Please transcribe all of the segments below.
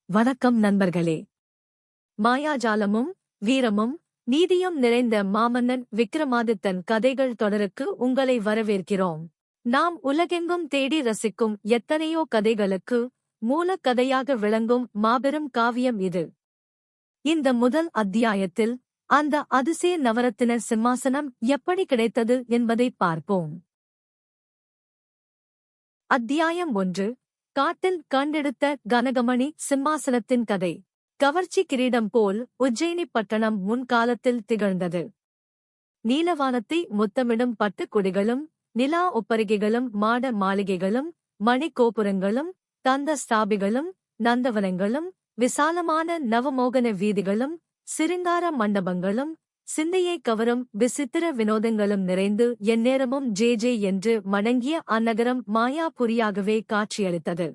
வணக்கம் நண்பர்களே. மாயாஜாலமும் வீரமும் நீதியும் நிறைந்த மாமன்னன் விக்ரமாதித்தன் கதைகள் தொடருக்கு உங்களை வரவேற்கிறோம். நாம் உலகெங்கும் தேடி ரசிக்கும் எத்தனையோ கதைகளுக்கு மூலக்கதையாக விளங்கும் மாபெரும் காவியம் இது. இந்த முதல் அத்தியாயத்தில் அந்த அதிசய நவரத்தின சிம்மாசனம் எப்படி கிடைத்தது என்பதை பார்ப்போம். அத்தியாயம் 1. காட்டில் கண்டெடுத்த கனகமணி சிம்மாசனத்தின் கதை. கவர்ச்சி கிரீடம் போல் உஜ்ஜயினி பட்டணம் முன்காலத்தில் திகழ்ந்தது. நீலவானத்தை முத்தமிடும் பட்டுக் கொடிகளும் நிலா ஒப்பரிகைகளும் மாட மாளிகைகளும் மணிக்கோபுரங்களும் தந்த ஸ்தாபிகளும் நந்தவனங்களும் விசாலமான நவமோகன வீதிகளும் சிருங்கார மண்டபங்களும் சிந்தையை கவரும் விசித்திர வினோதங்களும் நிறைந்து எந்நேரமும் ஜே ஜே என்று மடங்கிய அந்நகரம் மாயாபுரியாகவே காட்சியளித்தது.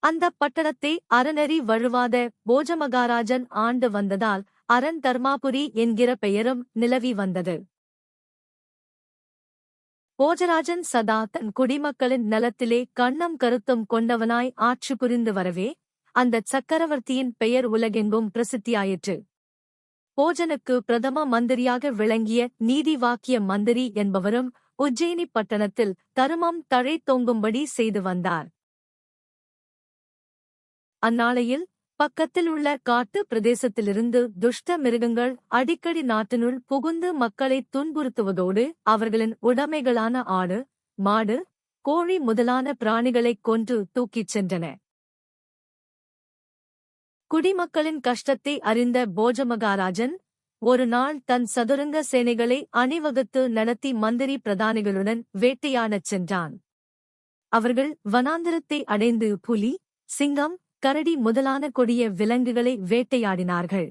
அந்த பட்டணத்தை அறநெறி வழுவாத போஜமகாராஜன் ஆண்டு வந்ததால் அரண் தர்மாபுரி என்கிற பெயரும் நிலவி வந்தது. போஜராஜன் சதா தன் குடிமக்களின் நலத்திலே கண்ணம் கருத்தும் கொண்டவனாய் ஆட்சி புரிந்து வரவே அந்த சக்கரவர்த்தியின் பெயர் உலகெங்கும் பிரசித்தியாயிற்று. போஜனுக்கு பிரதம மந்திரியாக விளங்கிய நீதி வாக்கிய மந்திரி என்பவரும் உஜ்ஜயினி பட்டணத்தில் தருமம் தழை தொங்கும்படி செய்து வந்தார். அந்நாளையில் பக்கத்தில் உள்ள காட்டு பிரதேசத்திலிருந்து துஷ்ட மிருகங்கள் அடிக்கடி நாட்டினுள் புகுந்து மக்களை துன்புறுத்துவதோடு அவர்களின் உடைமைகளான ஆடு, மாடு, கோழி முதலான பிராணிகளைக் கொன்று தூக்கிச் சென்றன. குடிமக்களின் கஷ்டத்தை அறிந்த போஜமகாராஜன் ஒரு நாள் தன் சதுரங்க சேனைகளை அணிவகுத்து நடத்தி மந்திரி பிரதானிகளுடன் வேட்டையாடச் சென்றான். அவர்கள் வனாந்தரத்தை அடைந்து புலி, சிங்கம், கரடி முதலான கொடிய விலங்குகளை வேட்டையாடினார்கள்.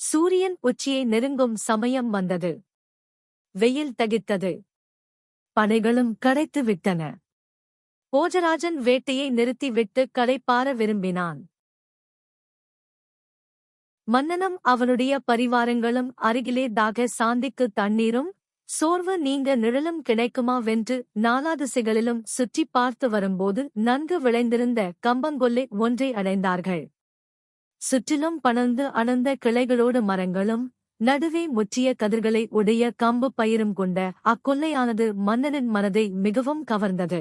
சூரியன் உச்சியை நெருங்கும் சமயம் வந்தது. வெயில் தகித்தது. படைகளும் களைத்து விட்டன. போஜராஜன் வேட்டையை நிறுத்திவிட்டு களைப்பாற விரும்பினான். மன்னனும் அவனுடைய பரிவாரங்களும் அருகிலே தாக சாந்திக்கு தண்ணீரும் சோர்வு நீங்க நிழலும் கிடைக்குமாவென்று நாலாதிசைகளிலும் சுற்றிப் பார்த்து வரும்போது நன்கு விளைந்திருந்த கம்பங்கொல்லை ஒன்றை அடைந்தார்கள். சுற்றிலும் பணர்ந்து அடர்ந்த கிளைகளோடு மரங்களும் நடுவே முற்றிய கதிர்களை உடைய கம்பு பயிரும் கொண்ட அக்கொல்லையானது மன்னனின் மனதை மிகவும் கவர்ந்தது.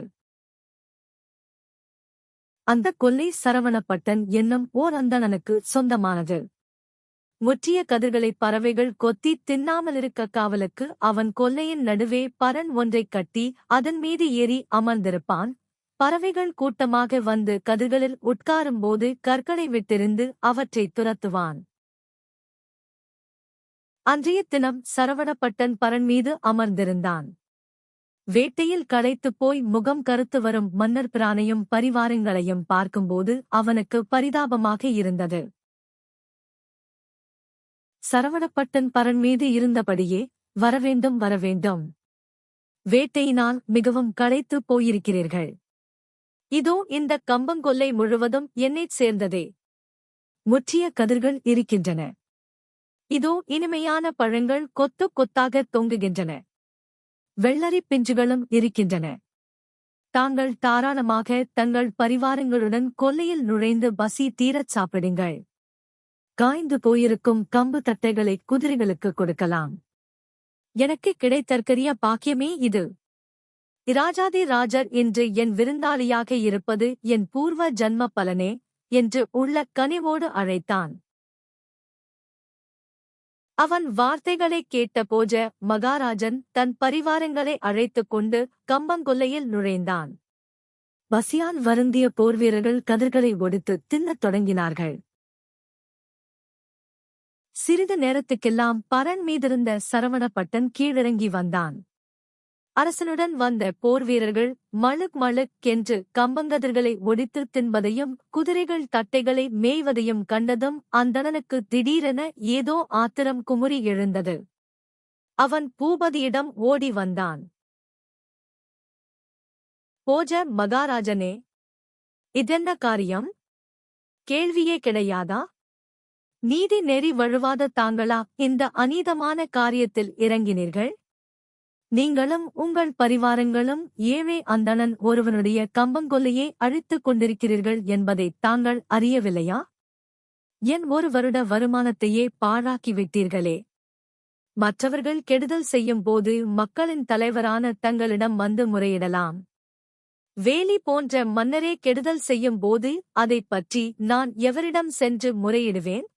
அந்தக் கொல்லை சரவணப்பட்டன் என்னும் ஓர் அந்தணனுக்கு சொந்தமானது. முற்றிய கதிர்களைப் பறவைகள் கொத்தி தின்னாமலிருக்க காவலுக்கு அவன் கொல்லையின் நடுவே பரண் ஒன்றைக் கட்டி அதன் மீது ஏறி அமர்ந்திருப்பான். பறவைகள் கூட்டமாக வந்து கதிர்களில் உட்காரும்போது கற்களை விட்டெறிந்து அவற்றைத் துரத்துவான். அன்றைய தினம் சரவணப்பட்டன் பரண் மீது அமர்ந்திருந்தான். வேட்டையில் களைத்துப் போய் முகம் கருத்து வரும் மன்னர் பிரானையும் பரிவாரங்களையும் பார்க்கும்போது அவனுக்கு பரிதாபமாக இருந்தது. சரவணப்பட்டன் பரண் மீது இருந்தபடியே வரவேண்டும் வரவேண்டும், வேட்டையினால் மிகவும் களைத்துப் போயிருக்கிறீர்கள். இதோ இந்த கம்பங்கொல்லை முழுவதும் என்னைச் சேர்ந்ததே. முற்றிய கதிர்கள் இருக்கின்றன. இதோ இனிமையான பழங்கள் கொத்து கொத்தாக தொங்குகின்றன. வெள்ளரிப் பிஞ்சுகளும் இருக்கின்றன. தாங்கள் தாராளமாக தங்கள் பரிவாரங்களுடன் கொல்லையில் நுழைந்து பசி தீரச் சாப்பிடுங்கள். காய்ந்து போயிருக்கும் கம்பு தட்டைகளை குதிரைகளுக்கு கொடுக்கலாம். எனக்கு கிடைத்தற்கரிய பாக்கியமே இது. இராஜாதி ராஜர் இன்று என் விருந்தாளியாக இருப்பது என் பூர்வ ஜன்ம பலனே என்று உள்ள கனிவோடு அழைத்தான். அவன் வார்த்தைகளைக் கேட்ட போஜ மகாராஜன் தன் பரிவாரங்களை அழைத்துக் கொண்டு கம்பங்கொல்லையில் நுழைந்தான். பசியால் வருந்திய போர்வீரர்கள் கதிர்களை ஒடித்து தின்னத் தொடங்கினார்கள். சிறிது நேரத்துக்கெல்லாம் பரண் மீதிருந்த சரவணப்பட்டன் கீழிறங்கி வந்தான். அரசனுடன் வந்த போர் வீரர்கள் மழுக் மழுக்கென்று கம்பங்கதிர்களை ஒடித்து தின்பதையும் குதிரைகள் தட்டைகளை மேய்வதையும் கண்டதும் அந்தணனுக்கு திடீரென ஏதோ ஆத்திரம் குமுறி எழுந்தது. அவன் பூபதியிடம் ஓடி வந்தான். போஜ மகாராஜனே, இதென்ன காரியம்? கேள்வியே கிடையாதா? நீதி நெறி வழுவாத தாங்களா இந்த அநீதமான காரியத்தில் இறங்கினீர்கள்? நீங்களும் உங்கள் பரிவாரங்களும் ஏழை அந்தணன் ஒருவனுடைய கம்பங்கொல்லையே அழித்துக் கொண்டிருக்கிறீர்கள் என்பதை தாங்கள் அறியவில்லையா? என் 1 வருட வருமானத்தையே பாழாக்கிவிட்டீர்களே. மற்றவர்கள் கெடுதல் செய்யும் போது மக்களின் தலைவரான தங்களிடம் வந்து முறையிடலாம். வேலி போன்ற மன்னரே கெடுதல் செய்யும் போது அதைப் பற்றி நான் எவரிடம் சென்று முறையிடுவேன்?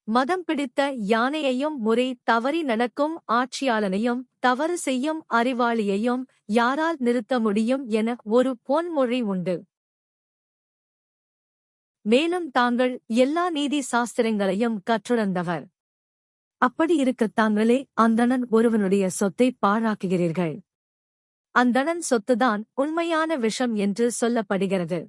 மதம் பிடித்த யானையையும் முறை தவறி நடக்கும் ஆட்சியாளனையும் தவறு செய்யும் அறிவாளியையும் யாரால் நிறுத்த முடியும் என ஒரு பொன்மொழி உண்டு. மேலும் தாங்கள் எல்லா நீதி சாஸ்திரங்களையும் கற்றுணர்ந்தவர். அப்படி இருக்கத் தாங்களே அந்தணன் ஒருவனுடைய சொத்தை பாழாக்குகிறீர்கள். அந்தணன் சொத்துதான் உண்மையான விஷம் என்று சொல்லப்படுகிறது.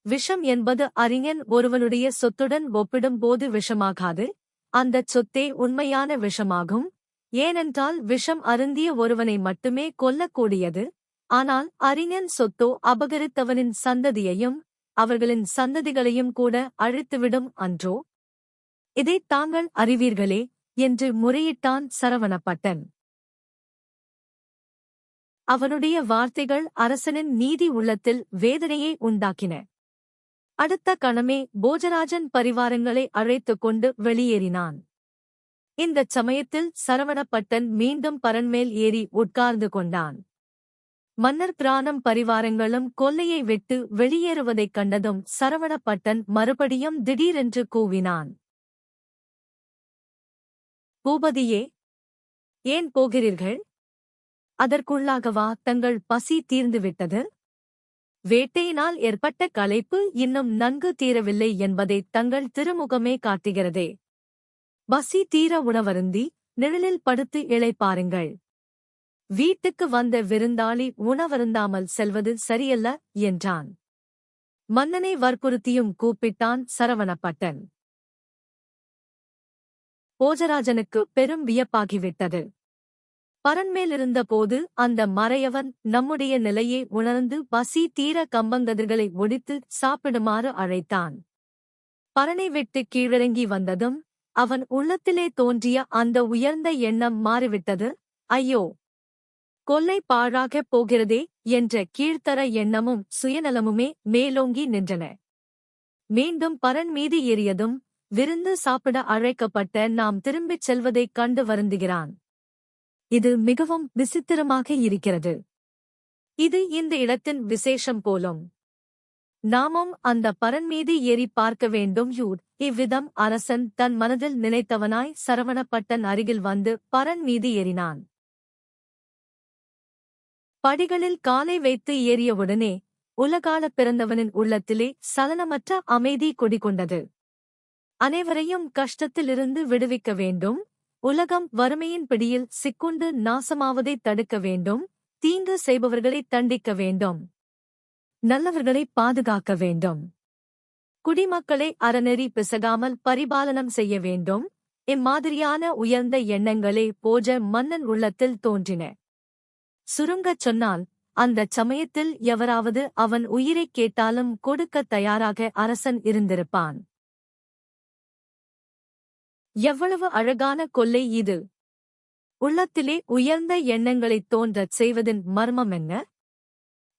விஷம் என்பது அறிஞன் ஒருவனுடைய சொத்துடன் ஒப்பிடும்போது விஷமாகாது, அந்தச் சொத்தே உண்மையான விஷமாகும். ஏனென்றால் விஷம் அருந்திய ஒருவனை மட்டுமே கொல்லக்கூடியது. ஆனால் அறிஞன் சொத்தோ அபகரித்தவனின் சந்ததியையும் அவர்களின் சந்ததிகளையும் கூட அழித்துவிடும் அன்றோ? இதைத் தாங்கள் அறிவீர்களே என்று முறையிட்டான் சரவணப்பட்டன். அவனுடைய வார்த்தைகள் அரசனின் நீதி உள்ளத்தில் வேதனையை உண்டாக்கின. அடுத்த கணமே போஜராஜன் பரிவாரங்களை அழைத்துக் கொண்டு வெளியேறினான். இந்தச் சமயத்தில் சரவணப்பட்டன் மீண்டும் பரண்மேல் ஏறி உட்கார்ந்து கொண்டான். மன்னர் பிராணம் பரிவாரங்களும் கொல்லையை விட்டு வெளியேறுவதைக் கண்டதும் சரவணப்பட்டன் மறுபடியும் திடீரென்று கூவினான். பூபதியே, ஏன் போகிறீர்கள்? அதற்குள்ளாகவா தங்கள் பசி தீர்ந்துவிட்டது? வேட்டையினால் ஏற்பட்ட களைப்பு இன்னும் நன்கு தீரவில்லை என்பதை தங்கள் திருமுகமே காட்டுகிறதே. பசி தீர உணவருந்தி நிழலில் படுத்து இளைப்பாருங்கள். வீட்டுக்கு வந்த விருந்தாளி உணவருந்தாமல் செல்வது சரியல்ல என்றான். மன்னனை வற்புறுத்தியும் கூப்பிட்டான் சரவணப்பட்டன். போஜராஜனுக்கு பெரும் வியப்பாகிவிட்டது. பரண்மேலிருந்த போது அந்த மறையவன் நம்முடைய நிலையை உணர்ந்து பசி தீர கம்பங்கதிர்களை ஒடித்து சாப்பிடுமாறு அழைத்தான். பரனை விட்டு கீழிறங்கி வந்ததும் அவன் உள்ளத்திலே தோன்றிய அந்த உயர்ந்த எண்ணம் மாறிவிட்டது. ஐயோ, கொல்லை பாழாகப் போகிறதே என்ற கீழ்த்தர எண்ணமும் சுயநலமுமே மேலோங்கி நின்றன. மீண்டும் பரன் மீது ஏறியதும் விருந்து சாப்பிட அழைக்கப்பட்ட நாம் திரும்பிச் செல்வதைக் கண்டு வருந்துகிறான். இது மிகவும் விசித்திரமாக இருக்கிறது. இது இந்த இடத்தின் விசேஷம் போலும். நாமும் அந்த பரன் மீது ஏறி பார்க்க வேண்டும். இவ்விதம் அரசன் தன் மனதில் நினைத்தவனாய் சரவணப்பட்டன் அருகில் வந்து பரன் மீது ஏறினான். படிகளில் காலை வைத்து ஏறியவுடனே உலகாளப் பிறந்தவனின் உள்ளத்திலே சலனமற்ற அமைதி குடிகொண்டது. அனைவரையும் கஷ்டத்திலிருந்து விடுவிக்க வேண்டும். உலகம் வறுமையின் பிடியில் சிக்குண்டு நாசமாவதைத் தடுக்க வேண்டும். தீங்கு செய்பவர்களைத் தண்டிக்க வேண்டும். நல்லவர்களைப் பாதுகாக்க வேண்டும். குடிமக்களை அறநெறி பிசகாமல் பரிபாலனம் செய்ய வேண்டும். இம்மாதிரியான உயர்ந்த எண்ணங்களே போஜ மன்னன் உள்ளத்தில் தோன்றின. சுருங்கச் சொன்னால், அந்தச் சமயத்தில் எவராவது அவன் உயிரைக் கேட்டாலும் கொடுக்கத் தயாராக அரசன் இருந்திருப்பான். எவ்வளவு அழகான கொல்லை இது! உள்ளத்திலே உயர்ந்த எண்ணங்களைத் தோன்றச் செய்வதின் மர்மம் என்ன?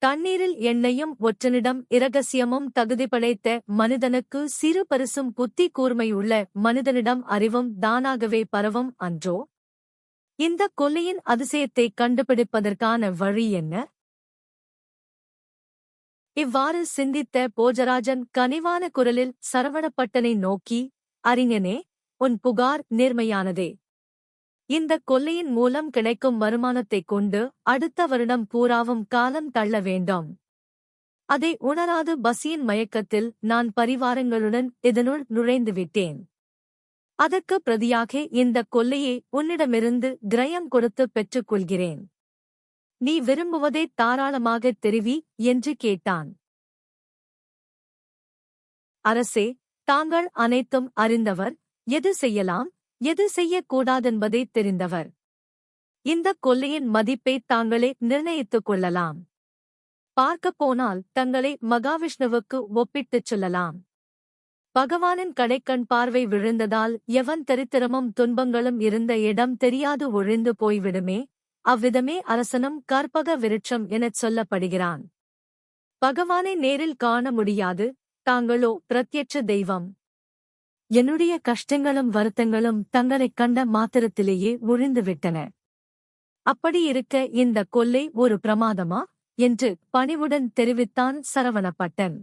தண்ணீரில் எண்ணெயும் ஒற்றனிடம் இரகசியமும் தகுதி படைத்த மனிதனுக்கு சிறு பரிசும் புத்தி கூர்மையுள்ள மனிதனிடம் அறிவும் தானாகவே பரவும் அன்றோ? இந்தக் கொல்லையின் அதிசயத்தைக் கண்டுபிடிப்பதற்கான வழி என்ன? இவ்வாறு சிந்தித்த போஜராஜன் கனிவான குரலில் சரவணப்பட்டனை நோக்கி, அறிஞனே, உன் புகார் நேர்மையானதே. இந்தக் கொல்லையின் மூலம் கிடைக்கும் வருமானத்தைக் கொண்டு அடுத்த வருடம் பூராவும் காலம் தள்ள வேண்டும். அதை உணராது பசியின் மயக்கத்தில் நான் பரிவாரங்களுடன் இதனுள் நுழைந்துவிட்டேன். அதற்கு பிரதியாக இந்தக் கொல்லையை உன்னிடமிருந்து கிரயம் கொடுத்து பெற்றுக் கொள்கிறேன். நீ விரும்புவதைத் தாராளமாகத் தெரிவி என்று கேட்டான். அரசே, தாங்கள் அனைத்தும் அறிந்தவர், எது செய்யலாம் எது செய்யக்கூடாதென்பதைத் தெரிந்தவர். இந்தக் கொல்லையின் மதிப்பைத் தாங்களே நிர்ணயித்துக் கொள்ளலாம். பார்க்கப் போனால் தங்களை மகாவிஷ்ணுவுக்கு ஒப்பிட்டுச் சொல்லலாம். பகவானின் கடைக்கண் பார்வை விழுந்ததால் எவன் தரித்திரமும் துன்பங்களும் இருந்த இடம் தெரியாது ஒழிந்து போய்விடுமே அவ்விதமே அரசனும் கற்பக விருட்சம் எனச் சொல்லப்படுகிறான். பகவானை நேரில் காண முடியாது, தாங்களோ பிரத்யட்ச தெய்வம். என்னுடைய கஷ்டங்களும் வருத்தங்களும் தங்களைக் கண்ட மாத்திரத்திலேயே ஒழிந்துவிட்டன. அப்படியிருக்க இந்த கொல்லை ஒரு பிரமாதமா என்று பணிவுடன் தெரிவித்தான் சரவணப்பட்டன்.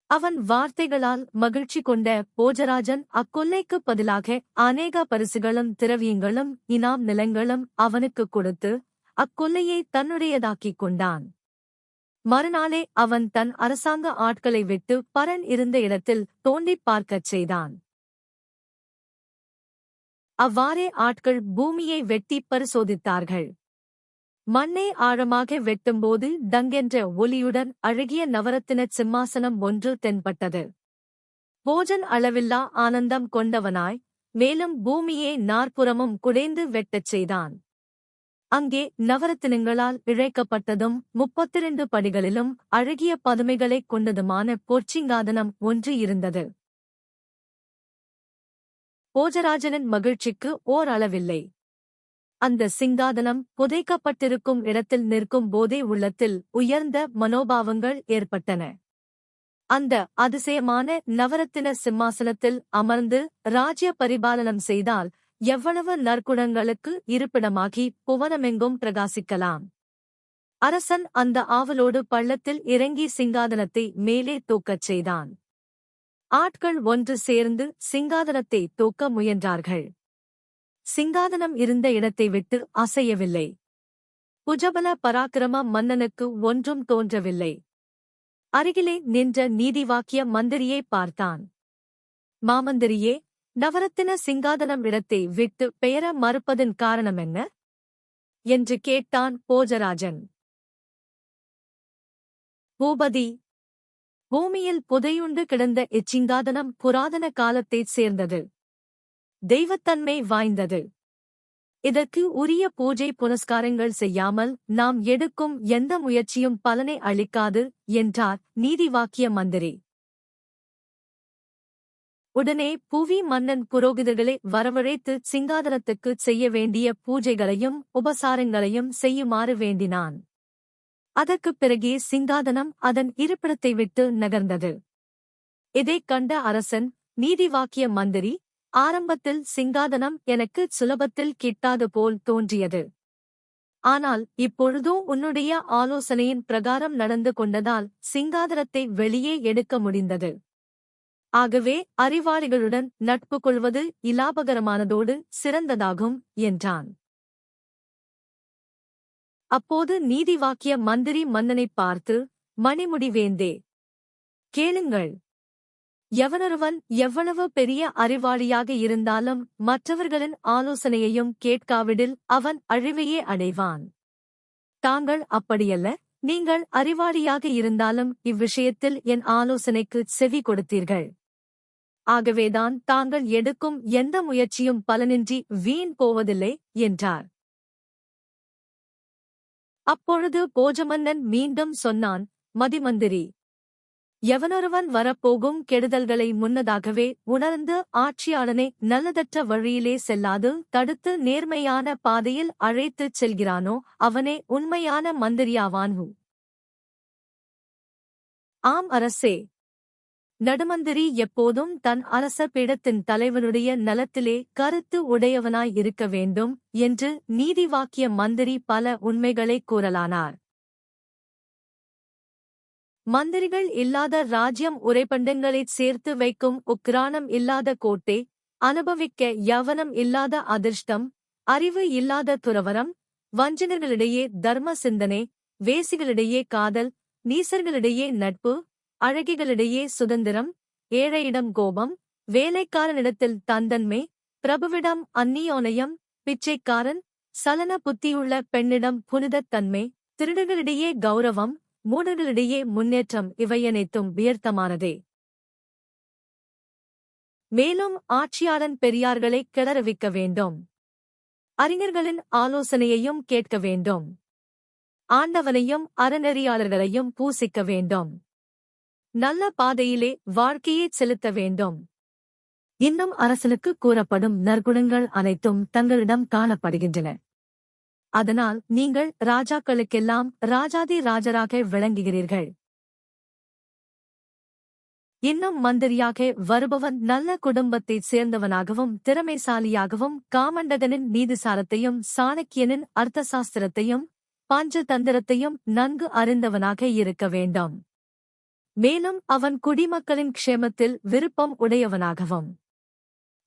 அவன் வார்த்தைகளால் மகிழ்ச்சி கொண்ட போஜராஜன் அக்கொல்லைக்குப் பதிலாக அநேக பரிசுகளும் திரவியங்களும் இனாம் நிலங்களும் அவனுக்குக் கொடுத்து அக்கொல்லையை தன்னுடையதாக்கிக் கொண்டான். மறுநாளே அவன் தன் அரசாங்க ஆட்களை விட்டு பரன் இருந்த இடத்தில் தோண்டிப் பார்க்கச் செய்தான். அவ்வாறே ஆட்கள் பூமியை வெட்டிப் பரிசோதித்தார்கள். மண்ணை ஆழமாக வெட்டும்போது டங்கென்ற ஒலியுடன் அழகிய நவரத்தினச் சிம்மாசனம் ஒன்று தென்பட்டது. போஜன் அளவில்லா ஆனந்தம் கொண்டவனாய் மேலும் பூமியை நாற்புறமும் குடைந்து வெட்டச் செய்தான். அங்கே நவரத்தினங்களால் இழைக்கப்பட்டதும் 32 படிகளிலும் அழகிய பதுமைகளைக் கொண்டதுமான பொற்சிங்காதனம் ஒன்று இருந்தது. போஜராஜனின் மகிழ்ச்சிக்கு ஓர் அளவில்லை. அந்த சிங்காதனம் புதைக்கப்பட்டிருக்கும் இடத்தில் நிற்கும் போதே உள்ளத்தில் உயர்ந்த மனோபாவங்கள் ஏற்பட்டன. அந்த அதிசயமான நவரத்தின சிம்மாசனத்தில் அமர்ந்து ராஜ்ய பரிபாலனம் செய்தால் எவ்வளவு நற்குணங்களுக்கு இருப்பிடமாகி புவனமெங்கும் பிரகாசிக்கலாம். அரசன் அந்த ஆவலோடு பள்ளத்தில் இறங்கி சிங்காதனத்தை மேலே தூக்கச் செய்தான். ஆட்கள் ஒன்று சேர்ந்து சிங்காதனத்தை தூக்க முயன்றார்கள். சிங்காதனம் இருந்த இடத்தை விட்டு அசையவில்லை. புஜபல பராக்கிரம மன்னனுக்கு ஒன்றும் தோன்றவில்லை. அருகிலே நின்ற நீதிவாக்கிய மந்திரியை பார்த்தான். மாமந்திரியே, நவரத்தின சிங்காதனம் இடத்தை விட்டு பெயர மறுப்பதன் காரணமென்ன என்று கேட்டான் போஜராஜன். பூபதி, பூமியில் புதையுண்டு கிடந்த இச்சிங்காதனம் புராதன காலத்தைச் சேர்ந்தது. தெய்வத்தன்மை வாய்ந்தது. இதற்கு உரிய பூஜை புனஸ்காரங்கள் செய்யாமல் நாம் எடுக்கும் எந்த முயற்சியும் பலனை அளிக்காது என்றார் நீதிவாக்கிய மந்திரி. உடனே புவி மன்னன் புரோகிதர்களை வரவழைத்து சிங்காதனத்துக்குச் செய்ய வேண்டிய பூஜைகளையும் உபசாரங்களையும் செய்யுமாறு வேண்டினான். அதற்குப் பிறகே சிங்காதனம் அதன் இருப்பிடத்தை விட்டு நகர்ந்தது. இதைக் கண்ட அரசன், நீதிவாக்கிய மந்திரி, ஆரம்பத்தில் சிங்காதனம் எனக்கு சுலபத்தில் கிட்டாது போல் தோன்றியது. ஆனால் இப்பொழுதோ உன்னுடைய ஆலோசனையின் பிரகாரம் நடந்து கொண்டதால் சிங்காதனத்தை வெளியே எடுக்க முடிந்தது. ஆகவே அறிவாளிகளுடன் நட்பு கொள்வது இலாபகரமானதோடு சிறந்ததாகும் என்றான். அப்போது நீதிவாக்கிய மந்திரி மன்னனைப் பார்த்து, மணிமுடி வேந்தே, கேளுங்கள். எவனொருவன் எவ்வளவு பெரிய அறிவாளியாக இருந்தாலும் மற்றவர்களின் ஆலோசனையையும் கேட்காவிடில் அவன் அழிவையே அடைவான். தாங்கள் அப்படியல்ல. நீங்கள் அறிவாளியாக இருந்தாலும் இவ்விஷயத்தில் என் ஆலோசனைக்குச் செவி கொடுத்தீர்கள். ஆகவேதான் தாங்கள் எடுக்கும் எந்த முயற்சியும் பலனின்றி வீண் போவதில்லை என்றார். அப்பொழுது போஜமன்னன் மீண்டும் சொன்னான், மதிமந்திரி, எவனொருவன் வரப்போகும் கெடுதல்களை முன்னதாகவே உணர்ந்து ஆட்சியாளனை நல்லதற்ற வழியிலே செல்லாது தடுத்து நேர்மையான பாதையில் அழைத்துச் செல்கிறானோ அவனே உண்மையான மந்திரியாவான். ஆம் அரசே. நடுமந்திரி எப்போதும் தன் அரச பீடத்தின் தலைவனுடைய நலத்திலே கருத்து உடையவனாய் இருக்க வேண்டும் என்று நீதிவாக்கிய மந்திரி பல உண்மைகளைக் கூறலானார். மந்திரிகள் இல்லாத ராஜ்யம் உரைபண்டங்களைச் சேர்த்து வைக்கும் உக்கிரானம் இல்லாத கோட்டை, அனுபவிக்க யவனம் இல்லாத அதிர்ஷ்டம், அறிவு இல்லாத துறவரம், வஞ்சகர்களிடையே தர்ம சிந்தனை, வேசிகளிடையே காதல், நீசர்களிடையே நட்பு, அழகிகளிடையே சுதந்திரம், ஏழையிடம் கோபம், வேலைக்காரனிடத்தில் தந்தன்மை, பிரபுவிடம் அந்நியோனயம், பிச்சைக்காரன், சலன புத்தியுள்ள பெண்ணிடம் புனிதத்தன்மை, திருடர்களிடையே கௌரவம், மூடர்களிடையே முன்னேற்றம் இவையனைத்தும் வியர்த்தமானதே. மேலும் ஆட்சியாளன் பெரியார்களை கிளறவிக்க வேண்டும். அறிஞர்களின் ஆலோசனையையும் கேட்க வேண்டும். ஆண்டவனையும் அறநெறியாளர்களையும் பூசிக்க வேண்டும். நல்ல பாதையிலே வாழ்க்கையைச் செலுத்த வேண்டும். இன்னும் அரசனுக்கு கூறப்படும் நற்குணங்கள் அனைத்தும் தங்களிடம் காணப்படுகின்றன. அதனால் நீங்கள் ராஜாக்களுக்கெல்லாம் ராஜாதி ராஜராக விளங்குகிறீர்கள். இன்னும் மந்திரியாக வருபவன் நல்ல குடும்பத்தைச் சேர்ந்தவனாகவும் திறமைசாலியாகவும் காமண்டகனின் நீதிசாரத்தையும் சாணக்கியனின் அர்த்தசாஸ்திரத்தையும் பஞ்சதந்திரத்தையும் நன்கு அறிந்தவனாக இருக்க வேண்டும். மேலும் அவன் குடிமக்களின் க்ஷேமத்தில் விருப்பம் உடையவனாகவும்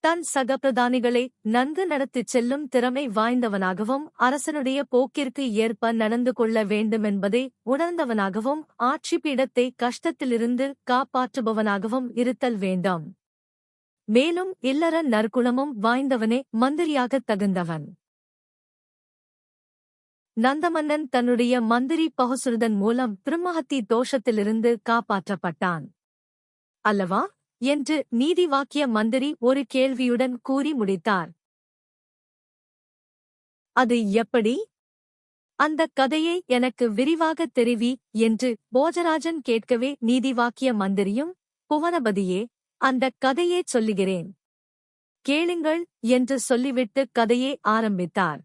தன் சக பிரதானிகளை நன்கு நடத்திச் செல்லும் திறமை வாய்ந்தவனாகவும் அரசனுடைய போக்கிற்கு ஏற்ப நடந்து கொள்ள வேண்டுமென்பதை உணர்ந்தவனாகவும் ஆட்சி பீடத்தை கஷ்டத்திலிருந்து காப்பாற்றுபவனாகவும் இருத்தல் வேண்டும். மேலும் இல்லற நற்குணமும் வாய்ந்தவனே மந்திரியாகத் தகுந்தவன். நந்தமன்னன் தன்னுடைய மந்திரி பகுசுருதன் மூலம் திருமகத்தி தோஷத்திலிருந்து காப்பாற்றப்பட்டான் அல்லவா என்று நீதிவாக்கிய மந்திரி ஒரு கேள்வியுடன் கூறி முடித்தார். அது எப்படி? அந்தக் கதையை எனக்கு விரிவாகத் தெரிவி என்று போஜராஜன் கேட்கவே நீதிவாக்கிய மந்திரியும், புவனபதியே, அந்தக் கதையே சொல்லுகிறேன், கேளுங்கள் என்று சொல்லிவிட்டு கதையை ஆரம்பித்தார்.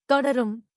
தொடரும்.